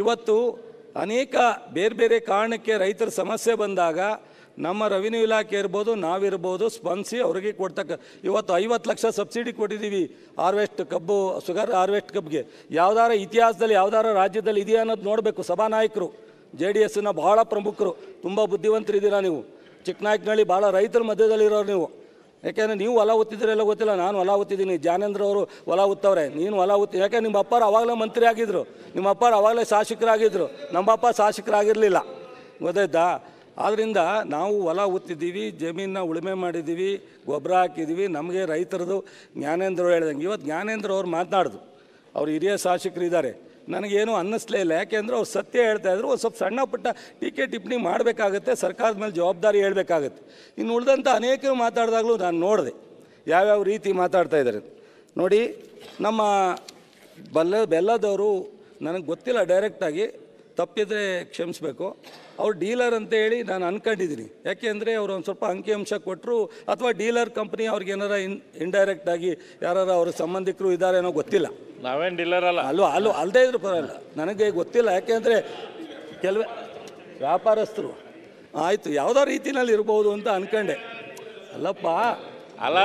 ಇವತ್ತು ಅನೇಕ ಬೇರೆ ಬೇರೆ ಕಾರಣಕ್ಕೆ ರೈತರ ಸಮಸ್ಯೆ ಬಂದಾಗ ನಮ್ಮ ರೆವಿನ್ಯೂ ಇಲಾಖೆ ಇರ್ಬೋದು, ನಾವಿರ್ಬೋದು, ಸ್ಪಂದಿಸಿ ಅವರಿಗೆ ಇವತ್ತು 50 ಲಕ್ಷ ಸಬ್ಸಿಡಿ ಕೊಟ್ಟಿದ್ದೀವಿ ಹಾರ್ವೆಸ್ಟ್ ಕಬ್ಬು, ಶುಗರ್ ಹಾರ್ವೆಸ್ಟ್ ಕಬ್ಬಿಗೆ. ಯಾವ್ದಾರ ಇತಿಹಾಸದಲ್ಲಿ ಯಾವ್ದಾರ ರಾಜ್ಯದಲ್ಲಿ ಇದೆಯಾ ಅನ್ನೋದು ನೋಡಬೇಕು. ಸಭಾನಾಯಕರು JDSನ ಭಾಳ ಪ್ರಮುಖರು, ತುಂಬ ಬುದ್ಧಿವಂತರಿದ್ದೀರಾ ನೀವು. ಚಿಕ್ಕನಾಯಕನಹಳ್ಳಿ ಭಾಳ ರೈತರ ಮಧ್ಯದಲ್ಲಿರೋರು ನೀವು. ಯಾಕೆಂದರೆ ನೀವು ಹೊಲ ಉತ್ತಿದ್ರೆಲ್ಲ ಗೊತ್ತಿಲ್ಲ, ನಾನು ಹೊಲ ಉತ್ತಿದ್ದೀನಿ, ಜ್ಞಾನೇಂದ್ರ ಅವರು ಹೊಲ ಉತ್ತವ್ರೆ, ನೀನು ಹೊಲ ಉತ್ತಿ. ಯಾಕೆ ನಿಮ್ಮ ಅಪ್ಪಾರು ಅವಾಗಲೇ ಮಂತ್ರಿ ಆಗಿದ್ದರು, ನಿಮ್ಮ ಅಪ್ಪಾರು ಅವಾಗಲೇ ಶಾಸಕರಾಗಿದ್ದರು, ನಮ್ಮ ಅಪ್ಪ ಶಾಸಕರಾಗಿರಲಿಲ್ಲ, ಗೊತ್ತಾಯ್ತಾ? ಆದ್ದರಿಂದ ನಾವು ಹೊಲ ಉತ್ತಿದ್ದೀವಿ, ಜಮೀನನ್ನ ಉಳುಮೆ ಮಾಡಿದ್ದೀವಿ, ಗೊಬ್ಬರ ಹಾಕಿದ್ದೀವಿ. ನಮಗೆ ರೈತರದು ಜ್ಞಾನೇಂದ್ರ ಹೇಳ್ದಂಗೆ ಇವತ್ತು ಜ್ಞಾನೇಂದ್ರ ಅವ್ರು ಮಾತನಾಡಿದ್ರು, ಅವ್ರು ಹಿರಿಯ ಶಾಸಕರು ಇದ್ದಾರೆ. ನನಗೇನು ಅನ್ನಿಸ್ಲೇ ಇಲ್ಲ, ಯಾಕೆಂದರೆ ಅವ್ರು ಸತ್ಯ ಹೇಳ್ತಾಯಿದ್ರು. ಒಂದು ಸ್ವಲ್ಪ ಸಣ್ಣ ಪುಟ್ಟ ಟೀಕೆ ಟಿಪ್ಪಣಿ ಮಾಡಬೇಕಾಗತ್ತೆ, ಸರ್ಕಾರದ ಮೇಲೆ ಜವಾಬ್ದಾರಿ ಹೇಳ್ಬೇಕಾಗತ್ತೆ. ಇನ್ನು ಉಳಿದಂಥ ಅನೇಕರು ಮಾತಾಡಿದಾಗಲೂ ನಾನು ನೋಡಿದೆ ಯಾವ್ಯಾವ ರೀತಿ ಮಾತಾಡ್ತಾ ಇದ್ದಾರೆ ನೋಡಿ. ನಮ್ಮ ಬೆಲ್ಲದವರು ನನಗೆ ಗೊತ್ತಿಲ್ಲ, ಡೈರೆಕ್ಟಾಗಿ ತಪ್ಪಿದರೆ ಕ್ಷಮಿಸಬೇಕು. ಅವ್ರು ಡೀಲರ್ ಅಂತ ಹೇಳಿ ನಾನು ಅಂದ್ಕೊಂಡಿದ್ದೀನಿ. ಯಾಕೆಂದರೆ ಅವರು ಒಂದು ಸ್ವಲ್ಪ ಅಂಕಿಅಂಶ ಕೊಟ್ಟರು, ಅಥವಾ ಡೀಲರ್ ಕಂಪ್ನಿ ಅವ್ರಿಗೆ ಏನಾರ ಇಂಡೈರೆಕ್ಟಾಗಿ ಯಾರು ಅವ್ರ ಸಂಬಂಧಿಕರು ಇದ್ದಾರೇನೋ ಗೊತ್ತಿಲ್ಲ. ನಾವೇನು ಡೀಲರ್ ಅಲ್ಲ ಅಲ್ಲದೇ ಇದ್ರು ಪರವಾಗಿಲ್ಲ, ನನಗೆ ಗೊತ್ತಿಲ್ಲ. ಯಾಕೆಂದರೆ ಕೆಲವೇ ವ್ಯಾಪಾರಸ್ಥರು ಆಯಿತು ಯಾವುದೋ ರೀತಿಯಲ್ಲಿ ಇರ್ಬೋದು ಅಂತ ಅಂದ್ಕೊಂಡೆ. ಅಲ್ಲಪ್ಪ, ಅಲ್ಲ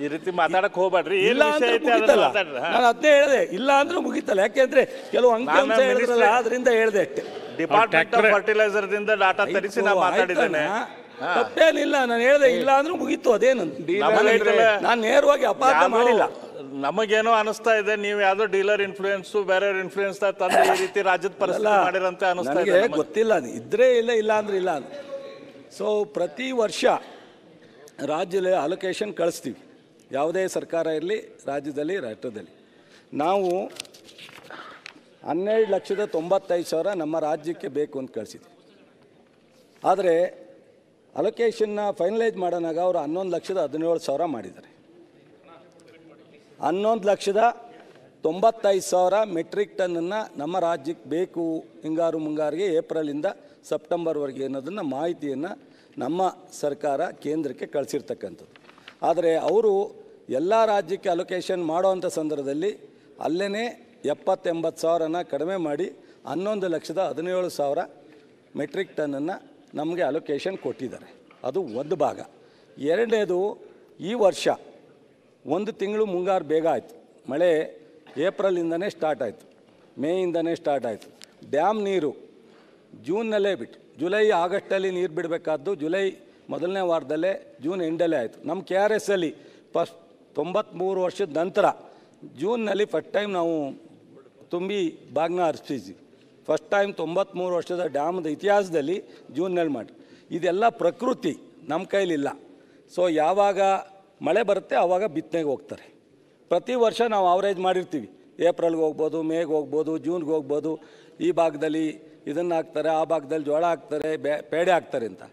ಈ ರೀತಿ ಮಾತಾಡಕ್ ಹೋಗ್ಬೇಡ್ರಿ. ಇಲ್ಲ ಅಂದ್ರೆ ಮುಗಿತಲ್ಲ, ನಾನು ಅದನ್ನೇ ಹೇಳಿದೆ. ಇಲ್ಲ ಅಂದ್ರೆ ಮುಗಿತಲ್ಲ, ಯಾಕೆಂದ್ರೆ ಕೆಲವು ಅಂಕಿಅಂಶ ಹೇಳಿದ್ರಲ್ಲ, ಅದರಿಂದ ಹೇಳಿದೆ ಅಷ್ಟೇ. ಡಿಪಾರ್ಟ್ಮೆಂಟ್ ಆಫ್ ಫರ್ಟಿಲೈಸರ್ ದಿಂದ ಡಾಟಾ ತರಿಸಿ ನಾನು ಮಾತಾಡಿದ್ದೇನೆ, ತಪ್ಪೇನಿಲ್ಲ. ನಾನು ಹೇಳಿದೆ ಇಲ್ಲ ಅಂದ್ರೆ ಮುಗೀತು, ಅದೇನು ನಾನು ನೇರವಾಗಿ ಅಪಾರ್ಥ ಮಾಡಿಲ್ಲ. ನಮಗೇನೋ ಅನಿಸ್ತಾ ಇದೆ ನೀವು ಯಾವ್ದೋ ಡೀಲರ್ ಇನ್ಫ್ಲೂಯೆನ್ಸ್ ಬೇರೆಯವ್ರ ಇನ್ಫ್ಲೂಯೆನ್ಸ್ ತಂದು ಈ ರೀತಿ ರಾಜ್ಯದ ಪರಿಸ್ಥಿತಿ ಮಾಡಿರಂತೆ ಅನಿಸ್ತಾ ಇದೆ. ಗೊತ್ತಿಲ್ಲ, ಇದ್ರೆ ಇಲ್ಲ ಅಂದ್ರೆ ಇಲ್ಲ. ಸೊ ಪ್ರತಿ ವರ್ಷ ರಾಜ್ಯದಲ್ಲಿ ಅಲೋಕೇಶನ್ ಕಳಿಸ್ತೀವಿ, ಯಾವುದೇ ಸರ್ಕಾರ ಇರಲಿ, ರಾಜ್ಯದಲ್ಲಿ ರಾಷ್ಟ್ರದಲ್ಲಿ. ನಾವು 12,95,000 ನಮ್ಮ ರಾಜ್ಯಕ್ಕೆ ಬೇಕು ಅಂತ ಕಳಿಸಿದ್ವಿ. ಆದರೆ ಅಲೋಕೇಶನ್ನ ಫೈನಲೈಸ್ ಮಾಡೋನಾಗ ಅವರು 11,17,000 ಮಾಡಿದ್ದಾರೆ. 11,95,000 ಮೆಟ್ರಿಕ್ ಟನ್ನನ್ನು ನಮ್ಮ ರಾಜ್ಯಕ್ಕೆ ಬೇಕು ಹಿಂಗಾರು ಮುಂಗಾರಿಗೆ, ಏಪ್ರಿಲಿಂದ ಸೆಪ್ಟೆಂಬರ್ವರೆಗೆ ಅನ್ನೋದನ್ನು ಮಾಹಿತಿಯನ್ನು ನಮ್ಮ ಸರ್ಕಾರ ಕೇಂದ್ರಕ್ಕೆ ಕಳಿಸಿರ್ತಕ್ಕಂಥದ್ದು. ಆದರೆ ಅವರು ಎಲ್ಲ ರಾಜ್ಯಕ್ಕೆ ಅಲೋಕೇಶನ್ ಮಾಡೋವಂಥ ಸಂದರ್ಭದಲ್ಲಿ ಅಲ್ಲೇ 70,000-80,000 ಕಡಿಮೆ ಮಾಡಿ 11,17,000 ಮೆಟ್ರಿಕ್ ಟನ್ನನ್ನು ನಮಗೆ ಅಲೋಕೇಶನ್ ಕೊಟ್ಟಿದ್ದಾರೆ. ಅದು ಒಂದು ಭಾಗ. ಎರಡನೇದು, ಈ ವರ್ಷ 1 ತಿಂಗಳು ಮುಂಗಾರು ಬೇಗ ಆಯಿತು. ಮಳೆ ಏಪ್ರಿಲಿಂದನೇ ಸ್ಟಾರ್ಟ್ ಆಯಿತು, ಮೇಯಿಂದನೇ ಸ್ಟಾರ್ಟ್ ಆಯಿತು. ಡ್ಯಾಮ್ ನೀರು ಜೂನ್ನಲ್ಲೇ ಬಿಟ್ಟು, ಜುಲೈ ಆಗಸ್ಟಲ್ಲಿ ನೀರು ಬಿಡಬೇಕಾದ್ದು ಜುಲೈ ಮೊದಲನೇ ವಾರದಲ್ಲೇ, ಜೂನ್ ಎಂಡಲ್ಲೇ ಆಯಿತು. ನಮ್ಮ KRSಲ್ಲಿ 93 ವರ್ಷದ ನಂತರ ಜೂನ್ನಲ್ಲಿ ಫಸ್ಟ್ ಟೈಮ್ ನಾವು ತುಂಬಿ ಬಾಗ್ನ ಹರಿಸಿದ್ವಿ. ಫಸ್ಟ್ ಟೈಮ್ 93 ವರ್ಷದ ಡ್ಯಾಮ್ದ ಇತಿಹಾಸದಲ್ಲಿ ಜೂನ್ನಲ್ಲಿ ಮಾಡಿ. ಇದೆಲ್ಲ ಪ್ರಕೃತಿ, ನಮ್ಮ ಕೈಲಿಲ್ಲ. ಸೊ ಯಾವಾಗ ಮಳೆ ಬರುತ್ತೆ ಆವಾಗ ಬಿತ್ತನೆಗೆ ಹೋಗ್ತಾರೆ. ಪ್ರತಿ ವರ್ಷ ನಾವು ಅವರೇಜ್ ಮಾಡಿರ್ತೀವಿ, ಏಪ್ರಿಲ್ಗೆ ಹೋಗ್ಬೋದು, ಮೇಗೆ ಹೋಗ್ಬೋದು, ಜೂನ್ಗೆ ಹೋಗ್ಬೋದು. ಈ ಭಾಗದಲ್ಲಿ ಇದನ್ನು ಹಾಕ್ತಾರೆ, ಆ ಭಾಗದಲ್ಲಿ ಜೋಳ ಹಾಕ್ತಾರೆ, ಪೇಡೆ ಹಾಕ್ತಾರೆ ಅಂತ.